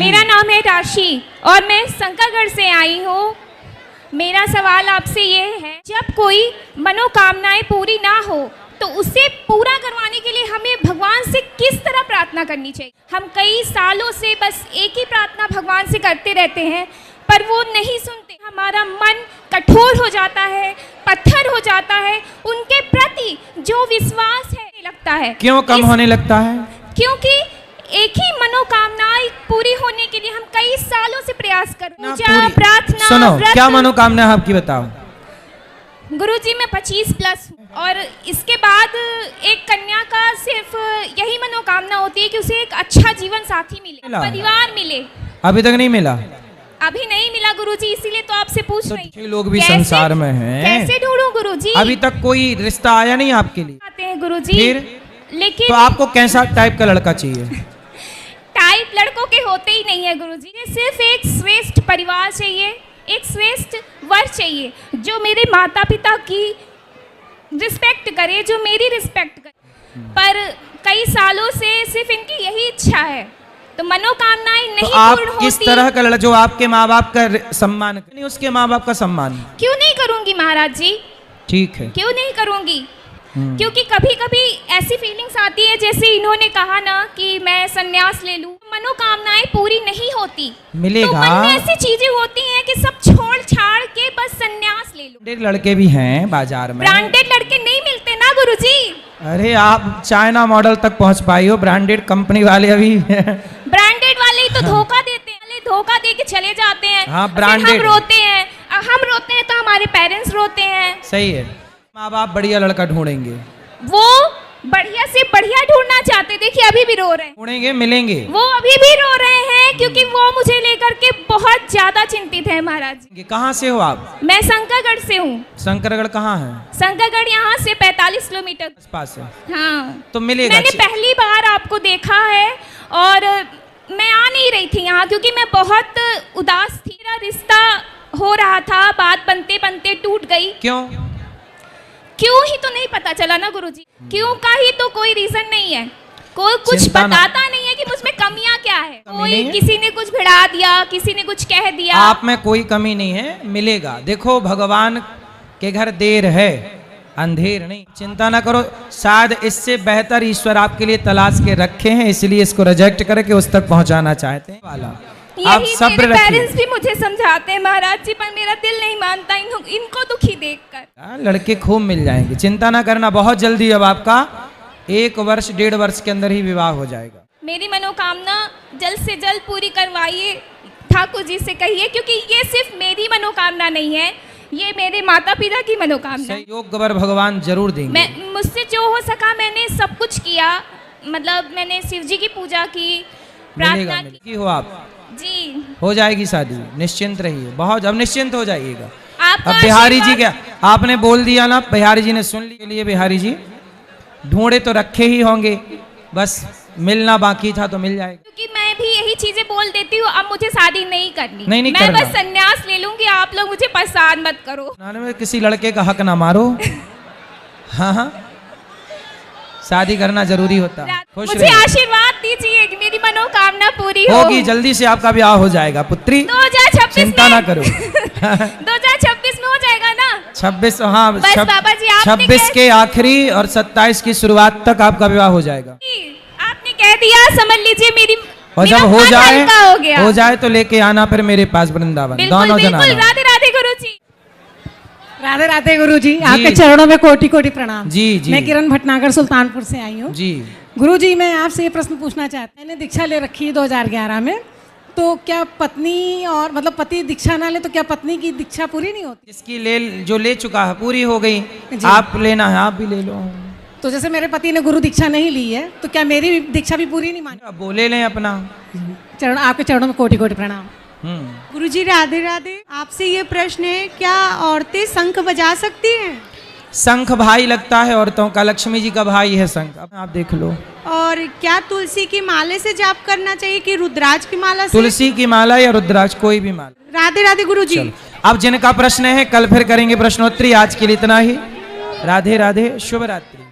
मेरा नाम है राशि और मैं शंकरगढ़ से आई हूँ। मेरा सवाल आपसे ये है, जब कोई मनोकामनाएं पूरी ना हो तो उसे पूरा करवाने के लिए हमें भगवान से किस तरह प्रार्थना करनी चाहिए? हम कई सालों से बस एक ही प्रार्थना भगवान से करते रहते हैं पर वो नहीं सुनते। हमारा मन कठोर हो जाता है, पत्थर हो जाता है, उनके प्रति जो विश्वास है लगता है। क्यों कम होने लगता है? क्योंकि एक ही मनोकामनाएं पूरी होने के लिए हम कई सालों से प्रयास कर रहे हैं। पूजा, प्रार्थना, सुनो, व्रत। क्या मनोकामना है आपकी, बताओ। गुरुजी मैं 25+ हूँ और इसके बाद एक कन्या का सिर्फ यही मनोकामना होती है कि उसे एक अच्छा जीवन साथी मिले, परिवार मिले। अभी तक नहीं मिला? अभी नहीं मिला गुरुजी, इसीलिए तो आपसे पूछ रही हूँ। लोग भी संसार में हैं। कैसे ढूंढूं गुरुजी? अभी तक कोई रिश्ता आया नहीं आपके लिए? आते हैं गुरुजी। फिर लेकिन तो आपको कैसा टाइप का लड़का चाहिए? टाइप लड़कों के होते ही नहीं है गुरुजी। सिर्फ एक श्रेष्ठ परिवार चाहिए, एक श्रेष्ठ वर चाहिए जो मेरे माता पिता की रिस्पेक्ट करे, जो मेरी रिस्पेक्ट करे। पर कई सालों से सिर्फ इनकी यही इच्छा है, तो मनोकामनाएं नहीं तो आप पूर्ण किस होती। तरह का लड़का जो आपके माँ बाप का सम्मान करे, नहीं उसके माँ बाप का सम्मान? क्यों नहीं करूंगी महाराज जी? ठीक है, क्यों नहीं करूंगी? क्योंकि कभी कभी ऐसी फीलिंग्स आती है, जैसे इन्होंने कहा ना कि मैं संन्यास ले लूं, मनोकामनाएं पूरी नहीं होती। मिलेगा। तो मन में ऐसी चीजें होती हैं कि सब छोड़ छाड़ के बस संन्यास ले लूं। ब्रांडेड लड़के भी हैं बाजार में। ब्रांडेड लड़के नहीं मिलते ना गुरुजी। अरे आप चाइना मॉडल तक पहुंच पाई हो, ब्रांडेड कंपनी वाले अभी ब्रांडेड वाले ही तो धोखा देते हैं, धोखा दे के चले जाते हैं। हाँ, फिर ब्रांडेड। हम रोते हैं तो हमारे पेरेंट्स रोते हैं। सही है, माँ बाप बढ़िया लड़का ढूंढेंगे, वो बढ़िया से बढ़िया ढूंढना चाहते, देखिए अभी भी रो रहे हैं। ढूंढेंगे, मिलेंगे। वो अभी भी रो रहे हैं क्योंकि वो मुझे लेकर के बहुत ज्यादा चिंतित है महाराज जी। कहाँ से हो आप? मैं शंकरगढ़ से हूँ। शंकरगढ़ कहाँ है? शंकरगढ़ यहाँ से 45 किलोमीटर पास है। हाँ, तो मिलेगा। मैंने पहली बार आपको देखा है और मैं आ नहीं रही थी यहाँ क्योंकि मैं बहुत उदास थी। मेरा रिश्ता हो रहा था, बात बनते बनते टूट गई। क्यों ही तो नहीं पता चला ना गुरुजी। क्यों का ही तो कोई रीजन नहीं है, कोई कुछ बताता नहीं है कि मुझमें कमियां क्या है। कोई किसी ने कुछ भिड़ा दिया, किसी ने कुछ कह दिया। आप में कोई कमी नहीं है, मिलेगा। देखो भगवान के घर देर है, अंधेर नहीं। चिंता ना करो, शायद इससे बेहतर ईश्वर आपके लिए तलाश के रखे हैं, इसलिए इसको रिजेक्ट करके उस तक पहुंचाना चाहते हैं वाला। आप सब्र रखिए। पेरेंट्स भी मुझे समझाते हैं महाराज जी, पर मेरा दिल नहीं मानता इनको दुखी देखकर। लड़के खूब मिल जाएंगे, चिंता ना करना। बहुत जल्दी अब आपका 1 वर्ष 1.5 वर्ष के अंदर ही विवाह हो जाएगा। मेरी मनोकामना जल्द से जल्द पूरी करवाइए, ठाकुर जी से कहिए, क्योंकि ये सिर्फ मेरी मनोकामना नहीं है, ये मेरे माता पिता की मनोकामना है। योग वर भगवान जरूर देंगे। मुझसे जो हो सका मैंने सब कुछ किया, मतलब मैंने शिव जी की पूजा की, प्रार्थना की। हो आप जी, हो जाएगी शादी, निश्चिंत रहिए। बहुत अब निश्चिंत हो जाइएगा। अब बिहारी जी क्या आपने बोल दिया ना, बिहारी जी ने सुन लिए। बिहारी जी ढूंढे तो रखे ही होंगे, बस मिलना बाकी था तो मिल जाएगा। क्योंकि मैं भी यही चीजें बोल देती हूँ, अब मुझे शादी नहीं करनी। नहीं मैं करना। बस संन्यास ले लूंगी, आप लोग मुझे परेशान मत करो। में किसी लड़के का हक ना मारो। हाँ, शादी करना जरूरी होता है। मुझे आशीर्वाद दीजिए कि मेरी मनोकामना पूरी होगी। जल्दी से आपका ब्याह हो जाएगा पुत्री, 2026 चिंता ना करो। 2026 में हो जाएगा ना? 26, हाँ, बस बाबा जी, 26 के आखिरी और 27 की शुरुआत तक आपका विवाह हो जाएगा। आपने कह दिया, समझ लीजिए मेरी। और जब हो जाए तो लेके आना फिर मेरे पास वृंदावन, दोनों जना। राधे राधे गुरु जी। राधे राधे गुरु जी, आपके चरणों में कोटि कोटि प्रणाम। जी जी। मैं किरण भटनागर सुल्तानपुर से आई हूँ। जी गुरु जी, मैं आपसे ये प्रश्न पूछना चाहती हूँ। मैंने दीक्षा ले रखी है 2011 में, तो क्या पत्नी और मतलब पति दीक्षा ना ले तो क्या पत्नी की दीक्षा पूरी नहीं होती? इसकी जो ले चुका है पूरी हो गई, आप लेना है आप भी ले लो। तो जैसे मेरे पति ने गुरु दीक्षा नहीं ली है तो क्या मेरी दीक्षा भी पूरी नहीं मानी? अब बोले लें अपना। चरण आपके चरणों में कोटि कोटि प्रणाम। गुरुजी राधे राधे, आपसे ये प्रश्न है, क्या औरतें शंख बजा सकती हैं? शंख भाई लगता है औरतों का, लक्ष्मी जी का भाई है शंख, आप देख लो। और क्या तुलसी की माले से जाप करना चाहिए कि रुद्राक्ष की माला से? तुलसी की माला या रुद्राक्ष, कोई भी माला। राधे राधे गुरुजी। अब जिनका प्रश्न है कल फिर करेंगे प्रश्नोत्तरी, आज के लिए इतना ही। राधे राधे, शुभ रात्रि।